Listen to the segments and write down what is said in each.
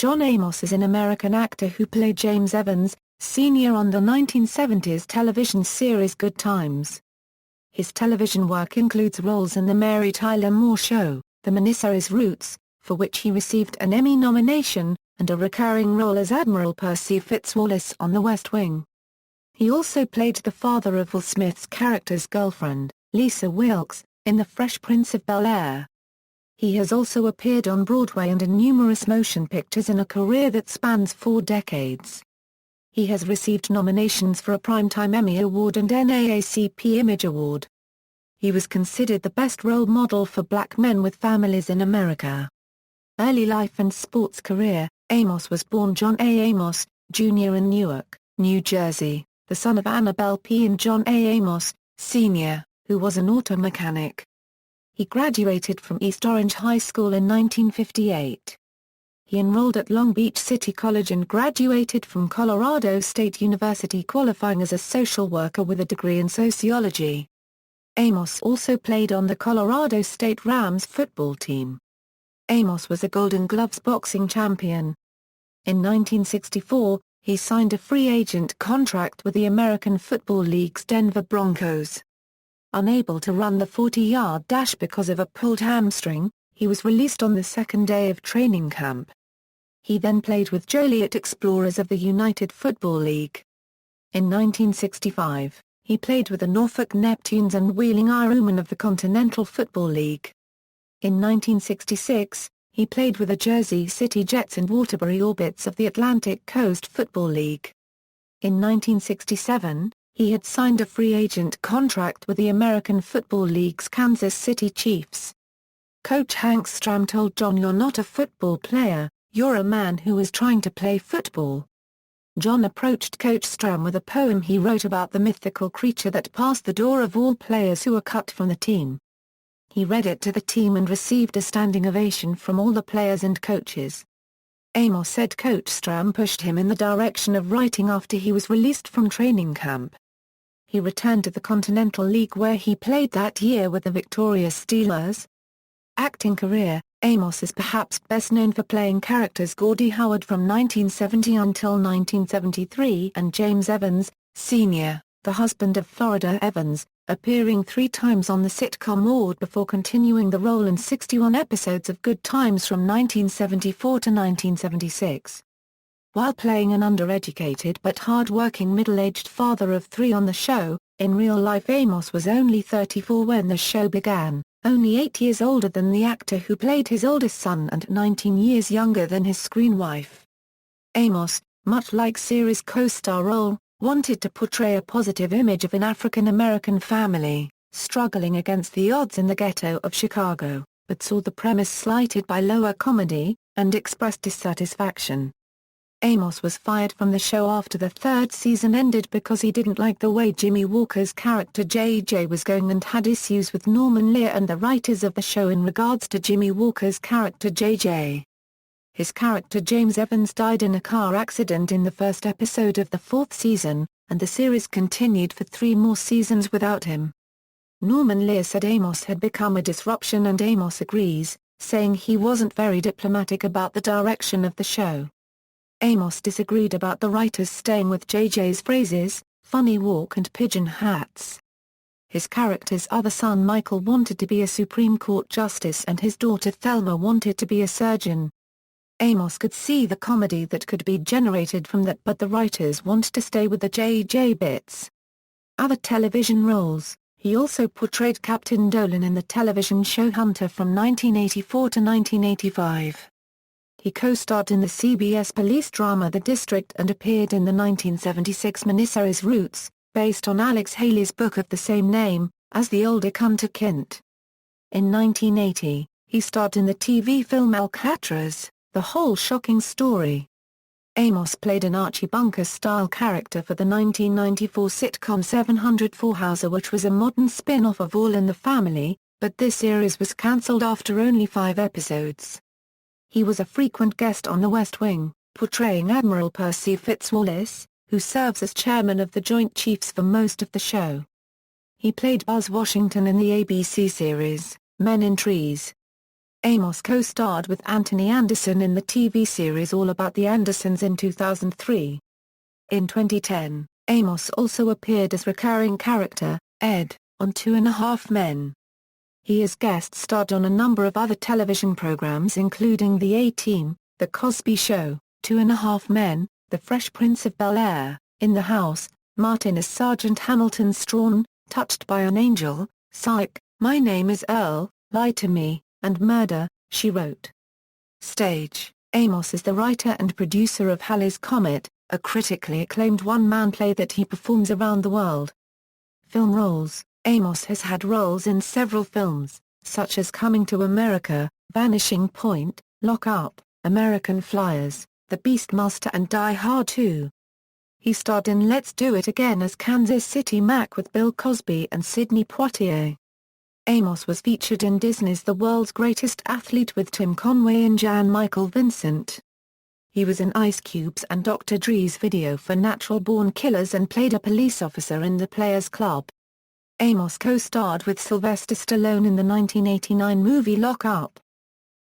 John Amos is an American actor who played James Evans, Sr. on the 1970s television series Good Times. His television work includes roles in The Mary Tyler Moore Show, the miniseries Roots, for which he received an Emmy nomination, and a recurring role as Admiral Percy Fitzwallace on The West Wing. He also played the father of Will Smith's character's girlfriend, Lisa Wilkes, in The Fresh Prince of Bel-Air. He has also appeared on Broadway and in numerous motion pictures in a career that spans 4 decades. He has received nominations for a Primetime Emmy Award and NAACP Image Award. He was considered the best role model for black men with families in America. Early life and sports career. Amos was born John A. Amos, Jr. in Newark, New Jersey, the son of Annabelle P. and John A. Amos, Sr., who was an auto mechanic. He graduated from East Orange High School in 1958. He enrolled at Long Beach City College and graduated from Colorado State University, qualifying as a social worker with a degree in sociology. Amos also played on the Colorado State Rams football team. Amos was a Golden Gloves boxing champion. In 1964, he signed a free agent contract with the American Football League's Denver Broncos. Unable to run the 40-yard dash because of a pulled hamstring, he was released on the second day of training camp. He then played with Joliet Explorers of the United Football League. In 1965, he played with the Norfolk Neptunes and Wheeling Ironmen of the Continental Football League. In 1966, he played with the Jersey City Jets and Waterbury Orbits of the Atlantic Coast Football League. In 1967, he had signed a free agent contract with the American Football League's Kansas City Chiefs. Coach Hank Stram told John, "You're not a football player, you're a man who is trying to play football." John approached Coach Stram with a poem he wrote about the mythical creature that passed the door of all players who were cut from the team. He read it to the team and received a standing ovation from all the players and coaches. Amos said Coach Stram pushed him in the direction of writing after he was released from training camp. He returned to the Continental League where he played that year with the victorious Steelers. Acting career. Amos is perhaps best known for playing characters Gordie Howard from 1970 until 1973 and James Evans, Sr., the husband of Florida Evans, appearing 3 times on the sitcom Maude before continuing the role in 61 episodes of Good Times from 1974 to 1976. While playing an undereducated but hard-working middle-aged father of 3 on the show, in real life Amos was only 34 when the show began, only 8 years older than the actor who played his oldest son and 19 years younger than his screen wife. Amos, much like series co-star role, wanted to portray a positive image of an African-American family, struggling against the odds in the ghetto of Chicago, but saw the premise slighted by lower comedy, and expressed dissatisfaction. Amos was fired from the show after the 3rd season ended because he didn't like the way Jimmy Walker's character JJ was going and had issues with Norman Lear and the writers of the show in regards to Jimmy Walker's character JJ. His character James Evans died in a car accident in the first episode of the 4th season, and the series continued for 3 more seasons without him. Norman Lear said Amos had become a disruption and Amos agrees, saying he wasn't very diplomatic about the direction of the show. Amos disagreed about the writers staying with JJ's phrases, funny walk and pigeon hats. His character's other son Michael wanted to be a Supreme Court justice and his daughter Thelma wanted to be a surgeon. Amos could see the comedy that could be generated from that, but the writers wanted to stay with the JJ bits. Other television roles. He also portrayed Captain Dolan in the television show Hunter from 1984 to 1985. He co-starred in the CBS police drama The District and appeared in the 1976 miniseries Roots, based on Alex Haley's book of the same name, as the older Kunta Kinte. In 1980, he starred in the TV film Alcatraz, The Whole Shocking Story. Amos played an Archie Bunker-style character for the 1994 sitcom 704 Hauser, which was a modern spin-off of All in the Family, but this series was cancelled after only 5 episodes. He was a frequent guest on The West Wing, portraying Admiral Percy Fitzwallace, who serves as chairman of the Joint Chiefs for most of the show. He played Buzz Washington in the ABC series, Men in Trees. Amos co-starred with Anthony Anderson in the TV series All About the Andersons in 2003. In 2010, Amos also appeared as recurring character, Ed, on 2.5 Men. He has guest-starred on a number of other television programs including The A-Team, The Cosby Show, 2.5 Men, The Fresh Prince of Bel-Air, In the House, Martin as Sergeant Hamilton Strawn, Touched by an Angel, Psych, My Name is Earl, Lie to Me, and Murder, She Wrote. Stage: Amos is the writer and producer of Halley's Comet, a critically acclaimed one-man play that he performs around the world. Film roles: Amos has had roles in several films, such as Coming to America, Vanishing Point, Lock Up, American Flyers, The Beastmaster and Die Hard 2. He starred in Let's Do It Again as Kansas City Mac with Bill Cosby and Sidney Poitier. Amos was featured in Disney's The World's Greatest Athlete with Tim Conway and Jan Michael Vincent. He was in Ice Cube's and Dr. Dre's video for Natural Born Killers and played a police officer in The Players Club. Amos co-starred with Sylvester Stallone in the 1989 movie Lock Up.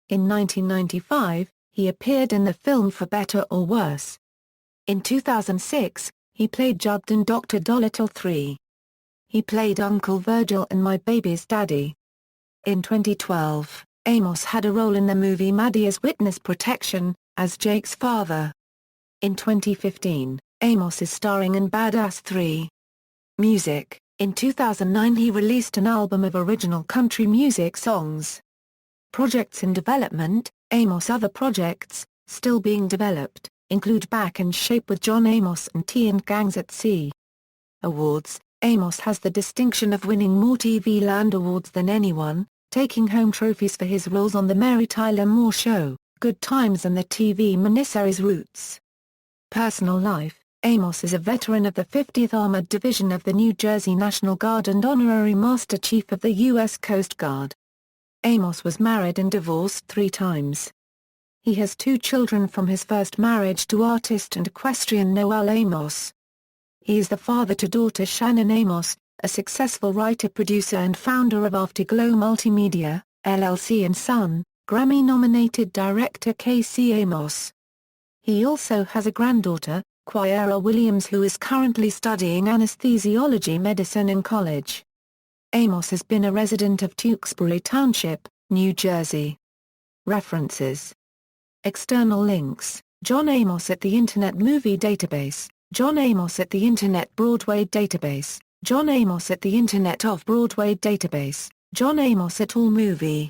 In 1995, he appeared in the film For Better or Worse. In 2006, he played Judd in Dr. Dolittle 3. He played Uncle Virgil in My Baby's Daddy. In 2012, Amos had a role in the movie Maddie as Witness Protection, as Jake's father. In 2015, Amos is starring in Badass 3. Music: in 2009 he released an album of original country music songs. Projects in development: Amos' other projects, still being developed, include Back in Shape with John Amos and Tea and Gangs at Sea. Awards: Amos has the distinction of winning more TV Land Awards than anyone, taking home trophies for his roles on The Mary Tyler Moore Show, Good Times and the TV miniseries Roots. Personal life: Amos is a veteran of the 50th Armored Division of the New Jersey National Guard and Honorary Master Chief of the U.S. Coast Guard. Amos was married and divorced 3 times. He has 2 children from his first marriage to artist and equestrian Noel Amos. He is the father to daughter Shannon Amos, a successful writer-producer and founder of Afterglow Multimedia, LLC and son, Grammy-nominated director Casey Amos. He also has a granddaughter, Quiara Williams, who is currently studying anesthesiology medicine in college. Amos has been a resident of Tewksbury Township, New Jersey. References. External links: John Amos at the Internet Movie Database, John Amos at the Internet Broadway Database, John Amos at the Internet Off-Broadway Database, John Amos at AllMovie.